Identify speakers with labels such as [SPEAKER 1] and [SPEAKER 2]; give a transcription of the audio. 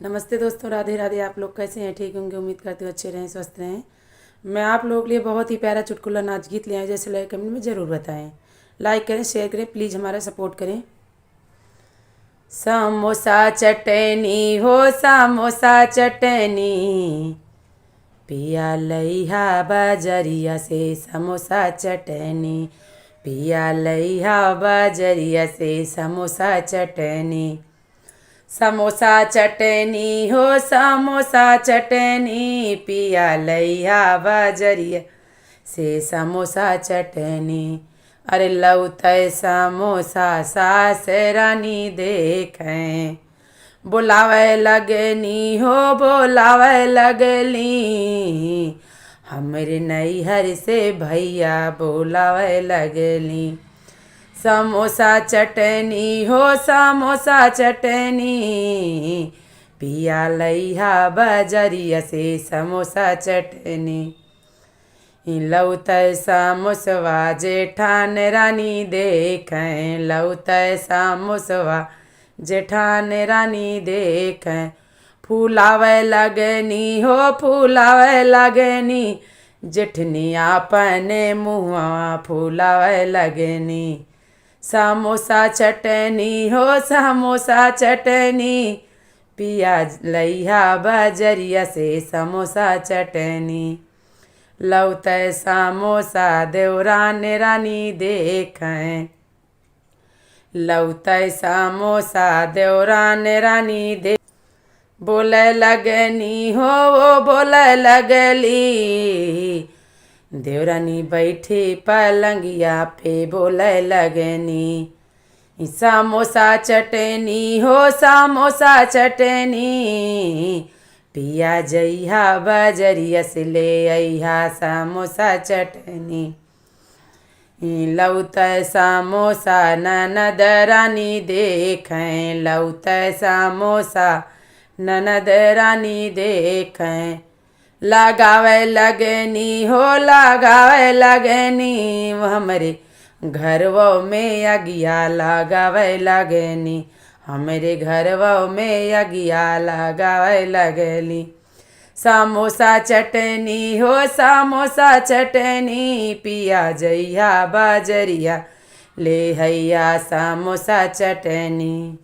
[SPEAKER 1] नमस्ते दोस्तों, राधे राधे। आप लोग कैसे हैं? ठीक होंगे, उम्मीद करते हो अच्छे रहें, स्वस्थ रहें। मैं आप लोगों के लिए बहुत ही प्यारा चुटकुला नाच गीत ले आए, जैसे लाइक कमेंट में ज़रूर बताएं। लाइक करें, शेयर करें, प्लीज़ हमारा सपोर्ट करें। समोसा चटनी हो, समोसा चटनी, पिया लइहा बजरिया से समोसा चटनी, पिया लइहा बजरिया से समोसा चटनी। समोसा चटनी हो, समोसा चटनी, पिया लइहा बजरिया से समोसा चटनी। अरे लौतै समोसा सास रानी देखें, बुलावे लगनी हो, बुलावे लगली। हमरे नैहर से भैया बुलावे लगली। समोसा चटनी हो, समोसा चटनी, पिया लइहा बजरिया से समोसा चटनी। लौतै समोसवा जेठान रानी देखें, लौतै समोसवा जेठान रानी देखें। फूलावे लगनी हो, फूलावे लगनी, जेठनी अपने मुँहवा फूलावे लगनी। समोसा चटनी हो, समोसा चटनी, पिया लइहा बजरिया से समोसा चटनी। लौतै समोसा देवरान रानी देखें, लौतै समोसा देवरान रानी दे। बोले लगनी हो, वो बोले लगली, देवरानी बैठी पलंगिया पे बोले लगनी। समोसा चटनी हो, समोसा चटनी, पिया जइहा बजरिया से ले अइहा समोसा चटनी। लौतै समोसा ननद रानी देखें, लौतै समोसा ननद रानी देखें। लगावे लगनी हो, लगावे लगनी, हमरे घरवो में अगिया लगावे लगनी, हमरे घरवो में अगिया लगावे लगली। समोसा चटनी हो, समोसा चटनी, पिया जइहा बजरिया ले हैया समोसा चटनी।